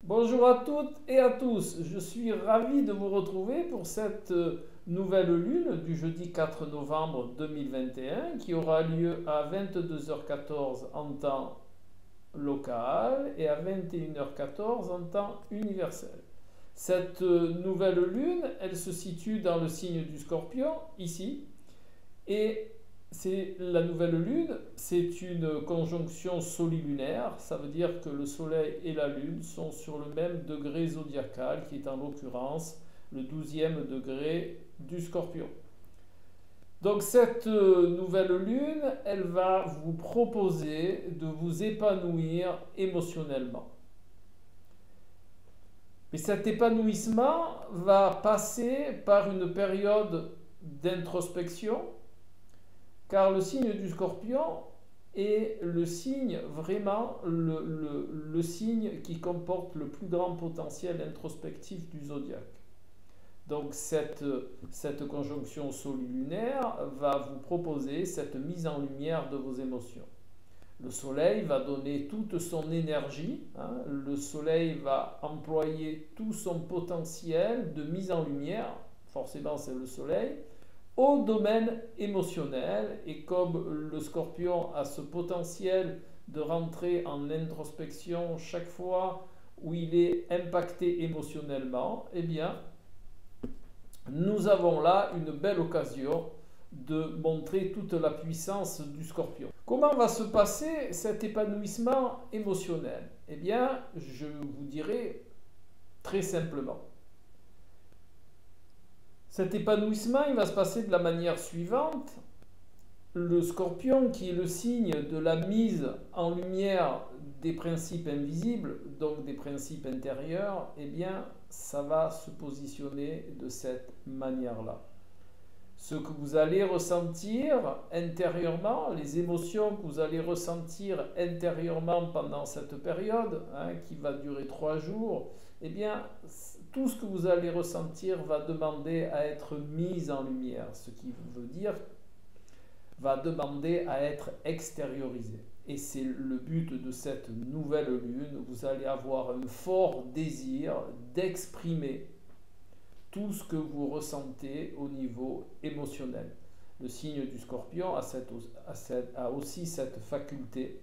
Bonjour à toutes et à tous, je suis ravi de vous retrouver pour cette nouvelle lune du jeudi 4 novembre 2021 qui aura lieu à 22h14 en temps local et à 21h14 en temps universel. Cette nouvelle lune, elle se situe dans le signe du Scorpion, ici, et c'est la nouvelle lune, c'est une conjonction solilunaire, ça veut dire que le soleil et la lune sont sur le même degré zodiacal, qui est en l'occurrence le 12e degré du Scorpion. Donc cette nouvelle lune, elle va vous proposer de vous épanouir émotionnellement. Mais cet épanouissement va passer par une période d'introspection, car le signe du Scorpion est le signe, vraiment le signe qui comporte le plus grand potentiel introspectif du zodiaque. Donc cette conjonction solilunaire va vous proposer cette mise en lumière de vos émotions. Le soleil va donner toute son énergie, le soleil va employer tout son potentiel de mise en lumière, forcément c'est le soleil, au domaine émotionnel. Et comme le Scorpion a ce potentiel de rentrer en introspection chaque fois où il est impacté émotionnellement, eh bien, nous avons là une belle occasion de montrer toute la puissance du Scorpion. Comment va se passer cet épanouissement émotionnel? Eh bien, je vous dirai très simplement. Cet épanouissement, il va se passer de la manière suivante. Le Scorpion, qui est le signe de la mise en lumière des principes invisibles, donc des principes intérieurs, eh bien, ça va se positionner de cette manière-là. Ce que vous allez ressentir intérieurement, les émotions que vous allez ressentir intérieurement pendant cette période, qui va durer 3 jours, eh bien, tout ce que vous allez ressentir va demander à être mis en lumière, ce qui veut dire va demander à être extériorisé. Et c'est le but de cette nouvelle lune. Vous allez avoir un fort désir d'exprimer tout ce que vous ressentez au niveau émotionnel. Le signe du Scorpion a aussi cette faculté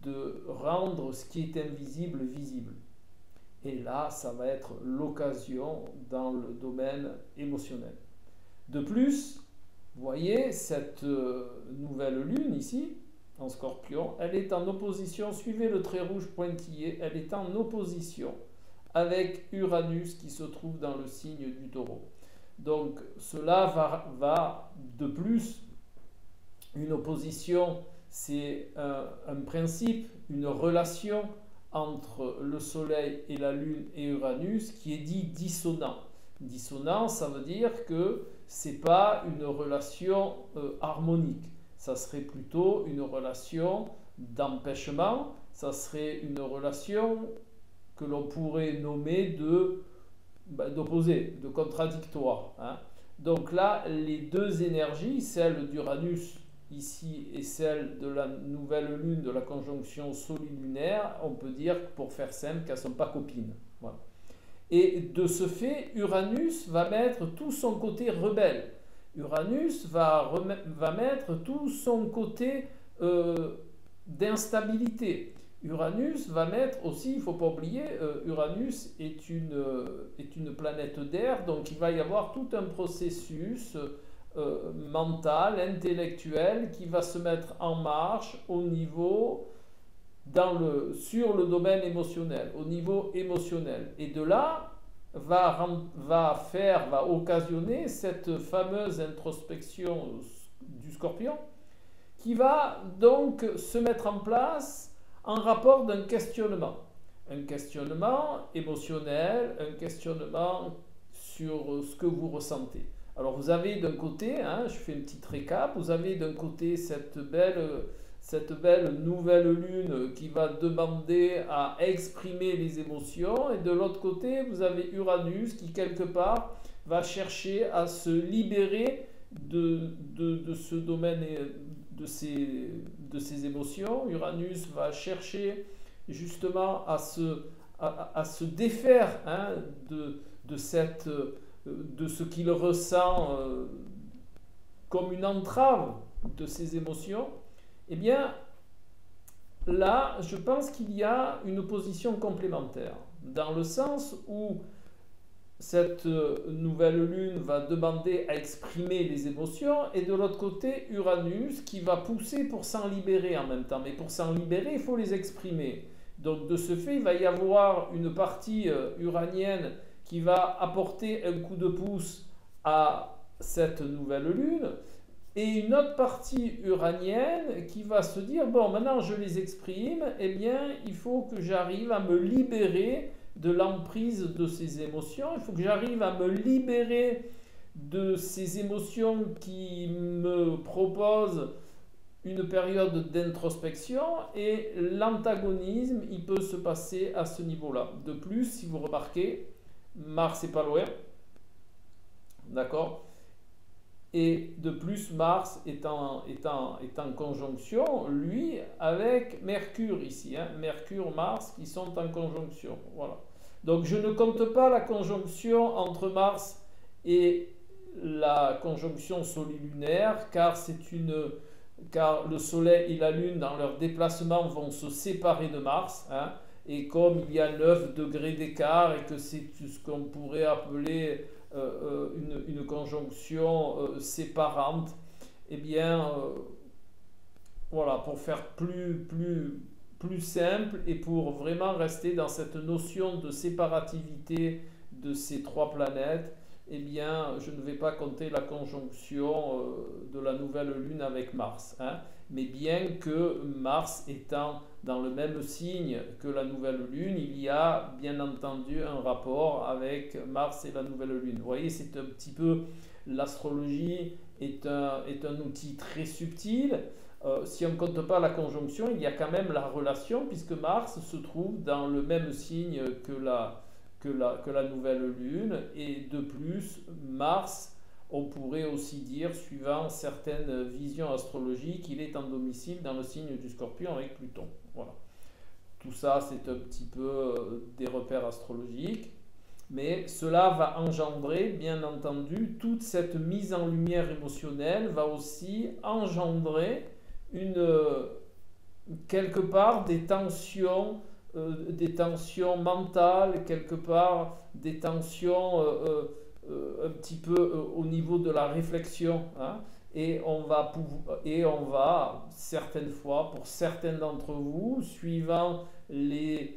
de rendre ce qui est invisible visible. Et là, ça va être l'occasion dans le domaine émotionnel. De plus, vous voyez, cette nouvelle lune ici, en Scorpion, elle est en opposition, suivez le trait rouge pointillé, elle est en opposition avec Uranus qui se trouve dans le signe du Taureau. Donc cela va de plus, une opposition, c'est un principe, une relation entre le Soleil et la Lune et Uranus qui est dit dissonant. Dissonant, ça veut dire que ce n'est pas une relation harmonique. Ça serait plutôt une relation d'empêchement, ça serait une relation que l'on pourrait nommer d'opposé, de contradictoire. Donc là, les deux énergies, celle d'Uranus ici et celle de la nouvelle lune, de la conjonction solilunaire, on peut dire, pour faire simple, qu'elles ne sont pas copines. Voilà. Et de ce fait, Uranus va mettre tout son côté rebelle. Uranus va mettre tout son côté d'instabilité. Uranus va mettre aussi, il ne faut pas oublier, Uranus est une planète d'air, donc il va y avoir tout un processus mental, intellectuel, qui va se mettre en marche au niveau, sur le domaine émotionnel, au niveau émotionnel. Et de là, va occasionner cette fameuse introspection du Scorpion, qui va donc se mettre en place en rapport d'un questionnement. Un questionnement émotionnel, un questionnement sur ce que vous ressentez. Alors vous avez d'un côté, je fais une petite récap, vous avez d'un côté cette belle nouvelle lune qui va demander à exprimer les émotions, et de l'autre côté, vous avez Uranus qui quelque part va chercher à se libérer de ce domaine, de ces émotions. Uranus va chercher justement à se défaire hein, de de ce qu'il ressent comme une entrave de ses émotions, eh bien, là, je pense qu'il y a une position complémentaire, dans le sens où cette nouvelle lune va demander à exprimer les émotions, et de l'autre côté, Uranus qui va pousser pour s'en libérer en même temps. Mais pour s'en libérer, il faut les exprimer. Donc de ce fait, il va y avoir une partie uranienne qui va apporter un coup de pouce à cette nouvelle lune, et une autre partie uranienne qui va se dire, bon, maintenant je les exprime, eh bien, il faut que j'arrive à me libérer de l'emprise de ces émotions, il faut que j'arrive à me libérer de ces émotions qui me proposent une période d'introspection, et l'antagonisme, il peut se passer à ce niveau-là. De plus, si vous remarquez, Mars n'est pas loin, d'accord? Et de plus, Mars est en conjonction, lui, avec Mercure ici. Hein, Mercure, Mars, qui sont en conjonction. Voilà. Donc je ne compte pas la conjonction entre Mars et la conjonction solilunaire, car le Soleil et la Lune, dans leur déplacement, vont se séparer de Mars. Hein, et comme il y a 9 degrés d'écart et que c'est ce qu'on pourrait appeler une conjonction séparante, eh bien, voilà, pour faire plus simple et pour vraiment rester dans cette notion de séparativité de ces trois planètes, eh bien, je ne vais pas compter la conjonction de la nouvelle lune avec Mars. Hein, mais bien que Mars étant dans le même signe que la nouvelle lune, il y a bien entendu un rapport avec Mars et la nouvelle lune. Vous voyez, c'est un petit peu, l'astrologie est un outil très subtil. Si on ne compte pas la conjonction, il y a quand même la relation, puisque Mars se trouve dans le même signe que la nouvelle lune, et de plus, Mars, on pourrait aussi dire, suivant certaines visions astrologiques, il est en domicile dans le signe du Scorpion avec Pluton. Voilà. Tout ça, c'est un petit peu des repères astrologiques, mais cela va engendrer, bien entendu, toute cette mise en lumière émotionnelle va aussi engendrer quelque part des tensions mentales, quelque part des tensions un petit peu au niveau de la réflexion, hein, et on va certaines fois, pour certains d'entre vous, suivant leur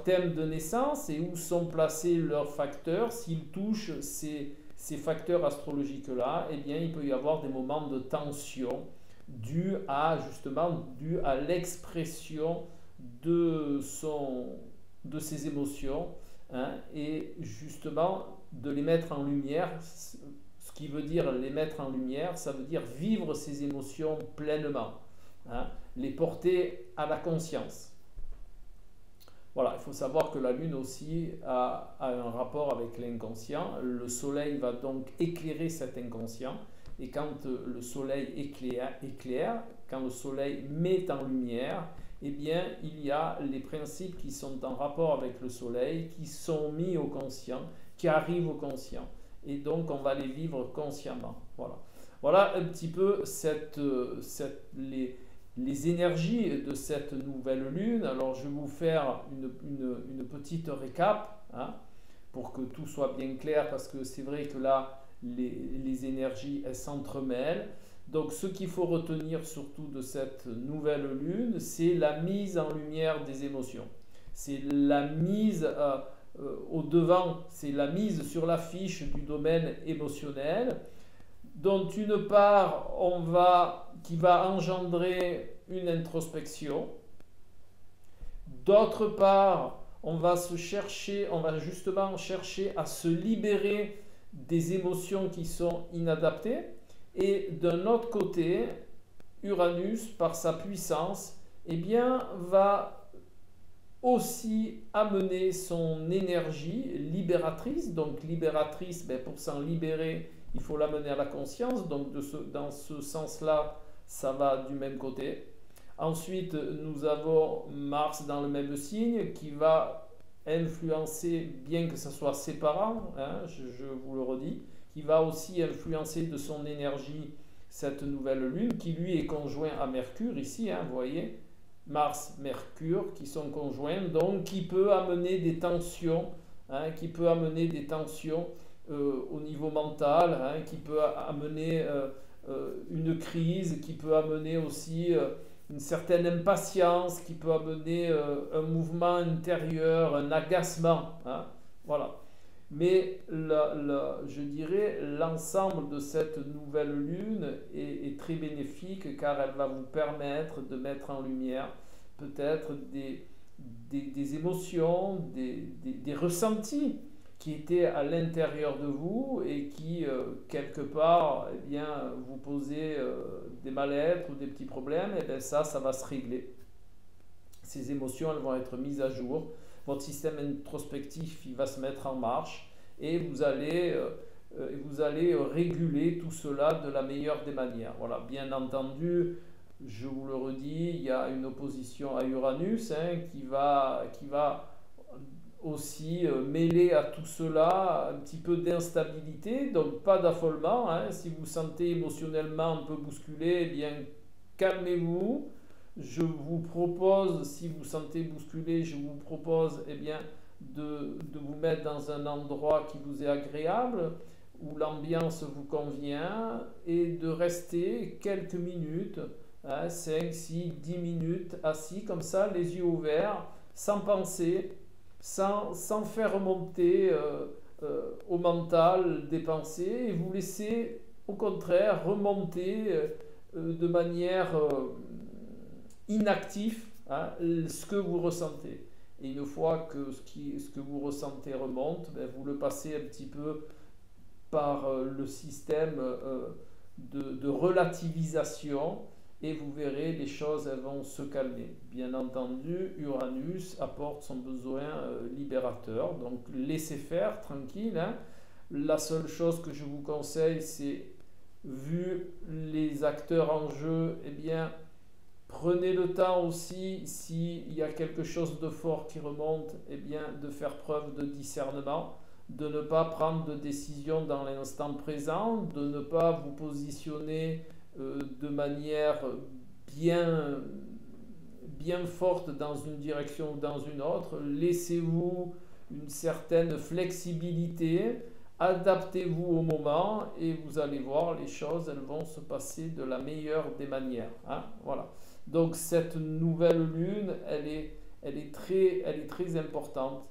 thème de naissance et où sont placés leurs facteurs, s'ils touchent ces facteurs astrologiques-là, eh bien, il peut y avoir des moments de tension dus à l'expression de ses émotions, hein, et justement de les mettre en lumière. Ce qui veut dire les mettre en lumière, ça veut dire vivre ces émotions pleinement, hein, les porter à la conscience. Voilà, il faut savoir que la Lune aussi a un rapport avec l'inconscient. Le Soleil va donc éclairer cet inconscient. Et quand le Soleil éclaire, quand le Soleil met en lumière, eh bien, il y a les principes qui sont en rapport avec le Soleil, qui sont mis au conscient, qui arrivent au conscient. Et donc, on va les vivre consciemment. Voilà, voilà un petit peu les énergies de cette nouvelle lune. Alors, je vais vous faire une petite récap, hein, pour que tout soit bien clair, parce que c'est vrai que là, les énergies, elles s'entremêlent. Donc, ce qu'il faut retenir surtout de cette nouvelle lune, c'est la mise en lumière des émotions. C'est la mise au devant, c'est la mise sur l'affiche du domaine émotionnel, dont une part qui va engendrer une introspection. D'autre part, on va justement chercher à se libérer des émotions qui sont inadaptées. Et d'un autre côté, Uranus, par sa puissance, eh bien, va aussi amener son énergie libératrice. Donc libératrice, pour s'en libérer, il faut l'amener à la conscience. Donc dans ce sens-là, ça va du même côté. Ensuite, nous avons Mars dans le même signe qui va influencer, bien que ce soit séparant, hein, je vous le redis, qui va aussi influencer de son énergie cette nouvelle lune qui lui est conjoint à Mercure ici, hein, vous voyez, Mars, Mercure qui sont conjoints, donc qui peut amener des tensions, hein, qui peut amener des tensions au niveau mental, hein, qui peut amener une crise, qui peut amener aussi une certaine impatience, qui peut amener un mouvement intérieur, un agacement, hein, voilà. Mais je dirais l'ensemble de cette nouvelle lune est très bénéfique car elle va vous permettre de mettre en lumière peut-être des émotions, des ressentis qui étaient à l'intérieur de vous et qui, quelque part, eh bien, vous posaient des mal-être ou des petits problèmes, et bien ça va se régler. Ces émotions, elles vont être mises à jour. Votre système introspectif, il va se mettre en marche et vous allez réguler tout cela de la meilleure des manières. Voilà, bien entendu, je vous le redis, il y a une opposition à Uranus, hein, qui va aussi mêler à tout cela un petit peu d'instabilité, donc pas d'affolement, hein. Si vous sentez émotionnellement un peu bousculé, eh bien calmez-vous. Je vous propose, si vous sentez bousculé, je vous propose eh bien, de vous mettre dans un endroit qui vous est agréable, où l'ambiance vous convient, et de rester quelques minutes, hein, 5, 6, 10 minutes assis comme ça, les yeux ouverts, sans penser, sans faire remonter au mental des pensées, et vous laissez au contraire remonter de manière inactif, hein, ce que vous ressentez. Et une fois que ce que vous ressentez remonte, ben, vous le passez un petit peu par le système de relativisation et vous verrez les choses elles vont se calmer. Bien entendu, Uranus apporte son besoin libérateur, donc laissez faire, tranquille, hein. La seule chose que je vous conseille, c'est, vu les acteurs en jeu, eh bien, prenez le temps aussi, s'il y a quelque chose de fort qui remonte, eh bien, de faire preuve de discernement, de ne pas prendre de décision dans l'instant présent, de ne pas vous positionner de manière bien, bien forte dans une direction ou dans une autre. Laissez-vous une certaine flexibilité, adaptez-vous au moment et vous allez voir, les choses elles vont se passer de la meilleure des manières, hein, voilà. Donc cette nouvelle lune, elle est très importante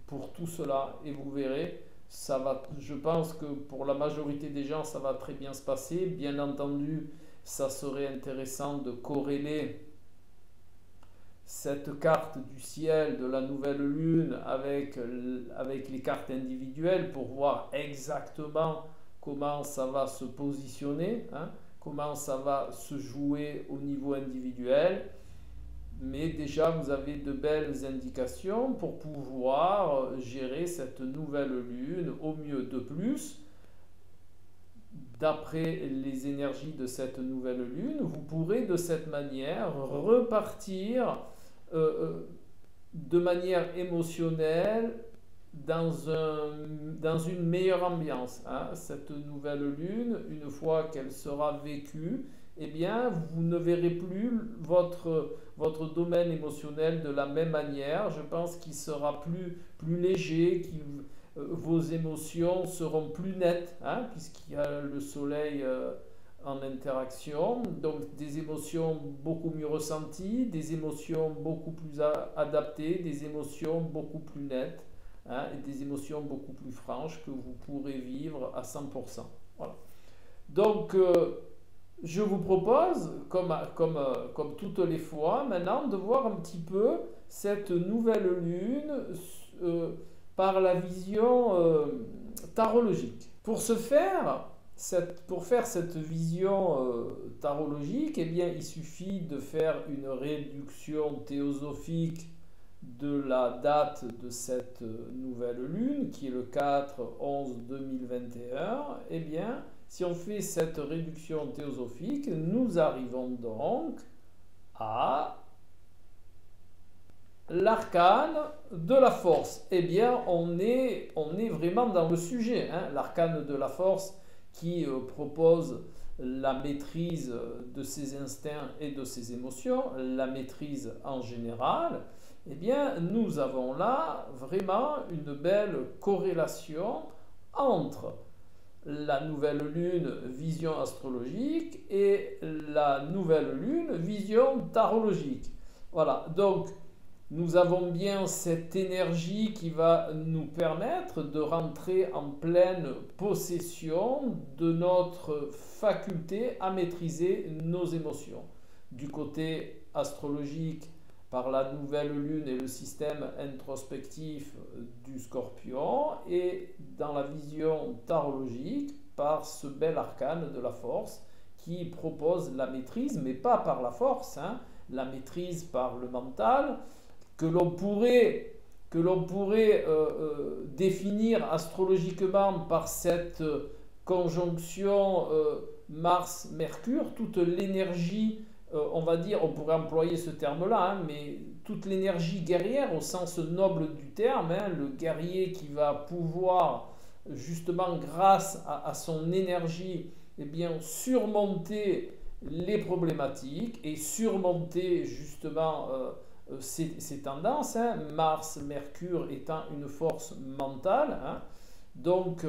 pour tout cela et vous verrez, ça va, je pense que pour la majorité des gens, ça va très bien se passer. Bien entendu, ça serait intéressant de corréler cette carte du ciel de la nouvelle lune avec les cartes individuelles pour voir exactement comment ça va se positionner, hein, comment ça va se jouer au niveau individuel. Mais déjà, vous avez de belles indications pour pouvoir gérer cette nouvelle lune au mieux. De plus, d'après les énergies de cette nouvelle lune, vous pourrez de cette manière repartir de manière émotionnelle dans une meilleure ambiance, hein. Cette nouvelle lune, une fois qu'elle sera vécue, eh bien, vous ne verrez plus votre domaine émotionnel de la même manière. Je pense qu'il sera plus léger, vos émotions seront plus nettes, hein, puisqu'il y a le soleil en interaction. Donc des émotions beaucoup mieux ressenties, des émotions beaucoup plus adaptées, des émotions beaucoup plus nettes, hein, et des émotions beaucoup plus franches que vous pourrez vivre à 100%. Voilà. Donc, je vous propose, comme toutes les fois, maintenant, de voir un petit peu cette nouvelle lune par la vision tarologique. Pour faire cette vision tarologique, eh bien, il suffit de faire une réduction théosophique de la date de cette nouvelle lune, qui est le 4-11-2021. Eh bien, si on fait cette réduction théosophique, nous arrivons donc à l'arcane de la force. Eh bien, on est vraiment dans le sujet, hein. L'arcane de la force qui propose la maîtrise de ses instincts et de ses émotions, la maîtrise en général. Eh bien, nous avons là vraiment une belle corrélation entre la nouvelle lune vision astrologique et la nouvelle lune vision tarologique. Voilà, donc nous avons bien cette énergie qui va nous permettre de rentrer en pleine possession de notre faculté à maîtriser nos émotions. Du côté astrologique, par la nouvelle lune et le système introspectif du Scorpion, et dans la vision tarologique, par ce bel arcane de la force qui propose la maîtrise, mais pas par la force, hein, la maîtrise par le mental, que l'on pourrait définir astrologiquement par cette conjonction Mars-Mercure, toute l'énergie, on va dire, on pourrait employer ce terme-là, hein, mais toute l'énergie guerrière au sens noble du terme, hein, le guerrier qui va pouvoir justement grâce à son énergie, eh bien, surmonter les problématiques et surmonter justement ces tendances, hein, Mars, Mercure étant une force mentale, hein. Donc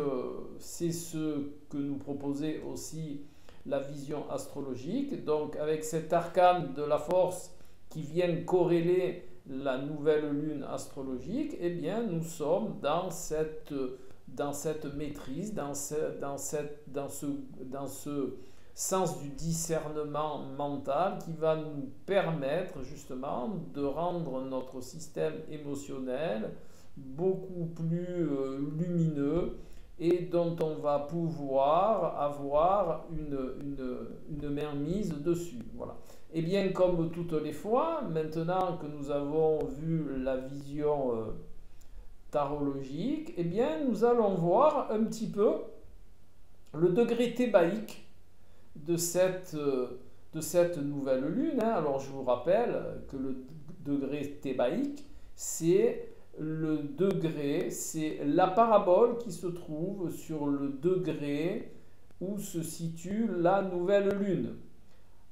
c'est ce que nous proposait aussi la vision astrologique. Donc avec cet arcane de la force qui vient corréler la nouvelle lune astrologique, eh bien nous sommes dans cette maîtrise, dans ce sens du discernement mental qui va nous permettre justement de rendre notre système émotionnel beaucoup plus lumineux et dont on va pouvoir avoir une mainmise dessus. Voilà. Et bien comme toutes les fois, maintenant que nous avons vu la vision tarologique, eh bien nous allons voir un petit peu le degré thébaïque de cette nouvelle lune, hein. Alors je vous rappelle que le degré thébaïque, c'est la parabole qui se trouve sur le degré où se situe la nouvelle lune.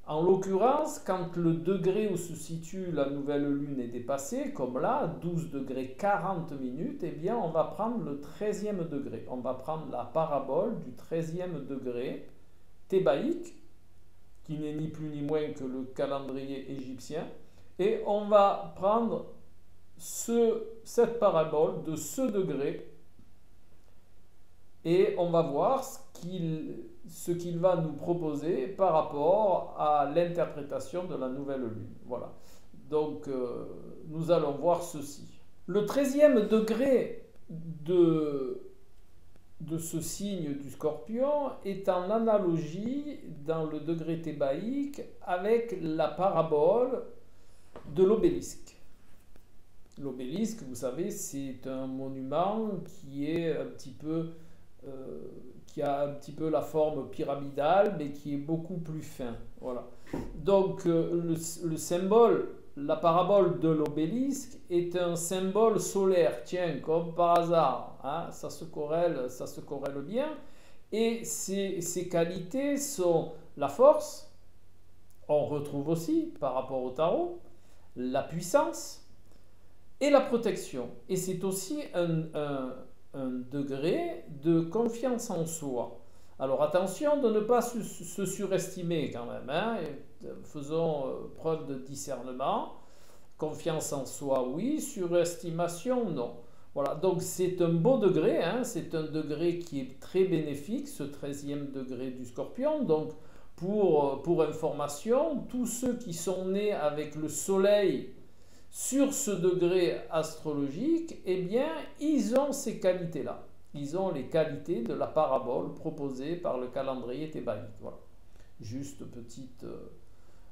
En l'occurrence, quand le degré où se situe la nouvelle lune est dépassé, comme là, 12 degrés 40 minutes, eh bien on va prendre le 13e degré. On va prendre la parabole du 13e degré thébaïque, qui n'est ni plus ni moins que le calendrier égyptien, et on va prendre cette parabole de ce degré et on va voir ce qu'il va nous proposer par rapport à l'interprétation de la nouvelle lune. Voilà. Donc nous allons voir ceci. Le 13e degré de ce signe du Scorpion est en analogie dans le degré thébaïque avec la parabole de l'obélisque. L'obélisque, vous savez, c'est un monument qui a un petit peu la forme pyramidale, mais qui est beaucoup plus fin. Voilà. Donc le symbole, la parabole de l'obélisque est un symbole solaire. Tiens, comme par hasard, hein, ça se corrèle bien. Et ces qualités sont la force, on retrouve aussi par rapport au tarot, la puissance et la protection. Et c'est aussi un degré de confiance en soi. Alors attention de ne pas se surestimer quand même, hein. Faisons preuve de discernement. Confiance en soi, oui. Surestimation, non. Voilà, donc c'est un beau degré, hein. C'est un degré qui est très bénéfique, ce 13e degré du Scorpion. Donc pour information, tous ceux qui sont nés avec le soleil sur ce degré astrologique, eh bien, ils ont ces qualités-là. Ils ont les qualités de la parabole proposée par le calendrier thébaïque. Voilà. Juste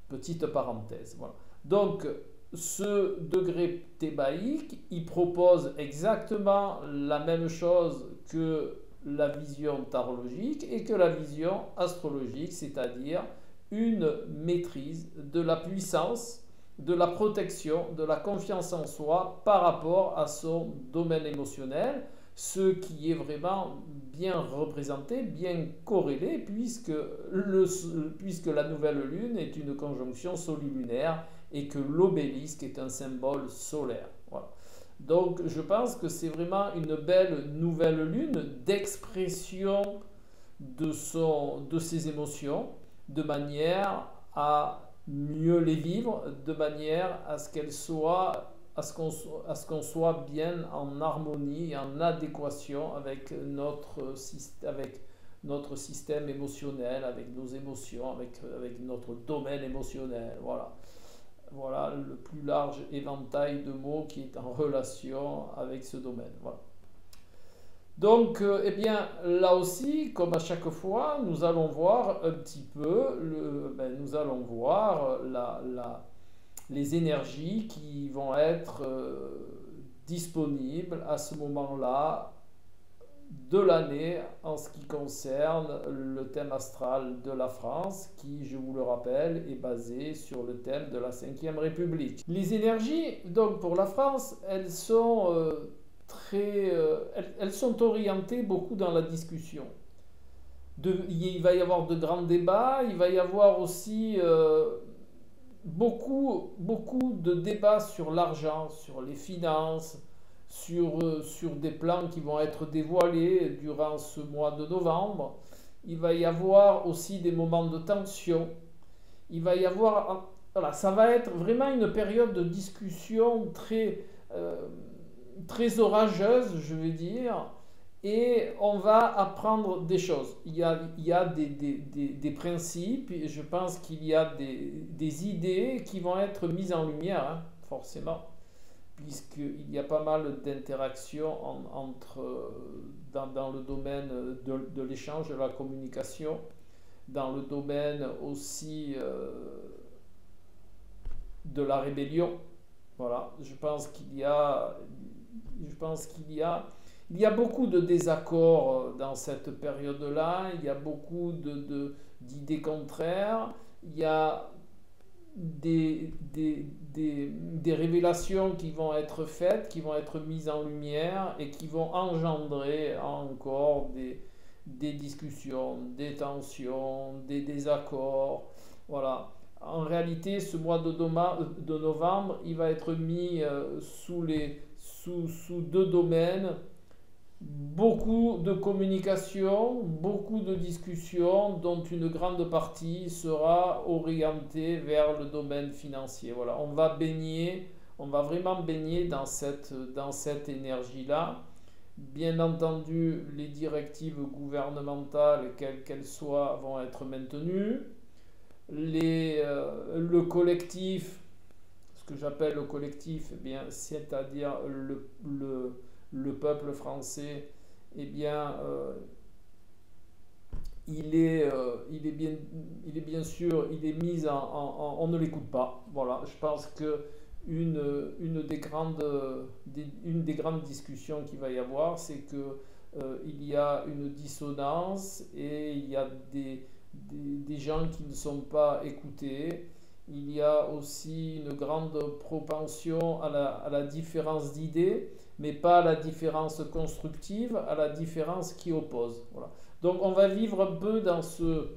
petite parenthèse. Voilà. Donc, ce degré thébaïque, il propose exactement la même chose que la vision tarologique et que la vision astrologique, c'est-à-dire une maîtrise de la puissance de la protection, de la confiance en soi par rapport à son domaine émotionnel, ce qui est vraiment bien représenté, bien corrélé, puisque la nouvelle lune est une conjonction solilunaire et que l'obélisque est un symbole solaire. Voilà. Donc je pense que c'est vraiment une belle nouvelle lune d'expression de ses émotions, de manière à mieux les vivre, de manière à ce qu'elles soient, à ce qu'on soit bien en harmonie, en adéquation avec notre système émotionnel, avec nos émotions, avec notre domaine émotionnel. Voilà. Voilà le plus large éventail de mots qui est en relation avec ce domaine. Voilà. Donc, eh bien, là aussi, comme à chaque fois, nous allons voir un petit peu, nous allons voir les énergies qui vont être disponibles à ce moment-là de l'année en ce qui concerne le thème astral de la France, qui, je vous le rappelle, est basé sur le thème de la Ve République. Les énergies, donc, pour la France, elles sont elles sont orientées beaucoup dans la discussion. Il va y avoir de grands débats, il va y avoir aussi beaucoup de débats sur l'argent, sur les finances, sur des plans qui vont être dévoilés durant ce mois de novembre. Il va y avoir aussi des moments de tension. Il va y avoir... Voilà, ça va être vraiment une période de discussion très orageuse, je vais dire, et on va apprendre des choses. Il y a des principes, et je pense qu'il y a des idées qui vont être mises en lumière, hein, forcément, puisqu'il y a pas mal d'interactions dans le domaine de l'échange, de la communication, dans le domaine aussi de la rébellion. Voilà, je pense qu'il y a beaucoup de désaccords dans cette période-là, il y a beaucoup d'idées contraires, il y a des révélations qui vont être faites, qui vont être mises en lumière et qui vont engendrer encore des discussions, des tensions, des désaccords. Voilà. En réalité, ce mois de novembre, il va être mis sous deux domaines. Beaucoup de communication, beaucoup de discussions, dont une grande partie sera orientée vers le domaine financier. Voilà, on va vraiment baigner dans cette énergie-là. Bien entendu, les directives gouvernementales, quelles qu'elles soient, vont être maintenues. Le collectif, ce que j'appelle le collectif, eh bien, c'est-à-dire le peuple français, eh bien, il est bien sûr, il est mis on ne l'écoute pas. Voilà, je pense que une des grandes discussions qu'il va y avoir, c'est que il y a une dissonance et il y a des gens qui ne sont pas écoutés. Il y a aussi une grande propension à la différence d'idées, mais pas à la différence constructive, à la différence qui oppose. Voilà. Donc on va vivre un peu dans ce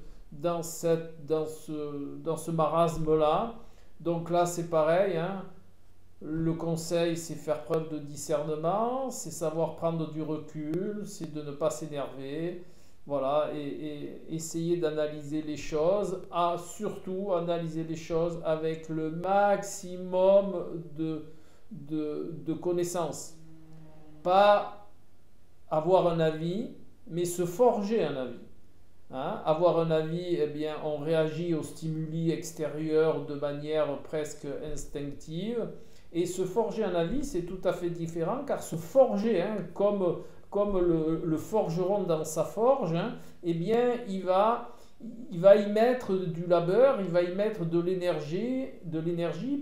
marasme-là. Donc là c'est pareil, hein. Le conseil, c'est faire preuve de discernement, c'est savoir prendre du recul, c'est de ne pas s'énerver. Voilà, et essayer d'analyser les choses, surtout analyser les choses avec le maximum de connaissances. Pas avoir un avis, mais se forger un avis. Hein? Avoir un avis, eh bien, on réagit aux stimuli extérieurs de manière presque instinctive. Et se forger un avis, c'est tout à fait différent, car se forger, hein, comme le forgeron dans sa forge, hein, eh bien, il va y mettre du labeur, il va y mettre de l'énergie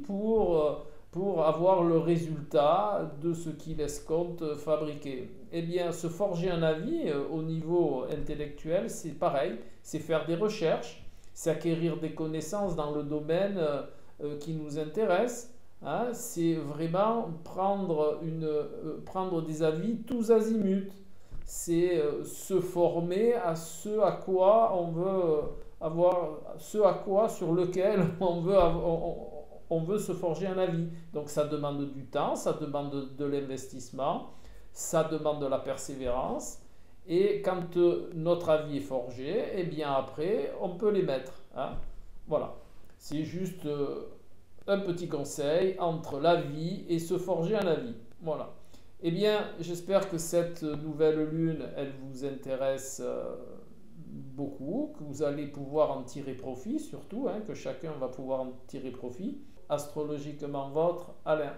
pour avoir le résultat de ce qu'il escompte fabriquer. Eh bien, se forger un avis au niveau intellectuel, c'est pareil, c'est faire des recherches, c'est acquérir des connaissances dans le domaine qui nous intéresse, hein, c'est vraiment prendre des avis tous azimuts. C'est se former à ce à quoi on veut avoir, ce à quoi sur lequel on veut se forger un avis. Donc ça demande du temps, ça demande de l'investissement, ça demande de la persévérance. Et quand notre avis est forgé, eh bien après, on peut les mettre, hein. Voilà. C'est juste un petit conseil entre l'avis et se forger un avis. Voilà. Eh bien, j'espère que cette nouvelle lune, elle vous intéresse beaucoup, que vous allez pouvoir en tirer profit surtout, hein, que chacun va pouvoir en tirer profit. Astrologiquement votre, Alain.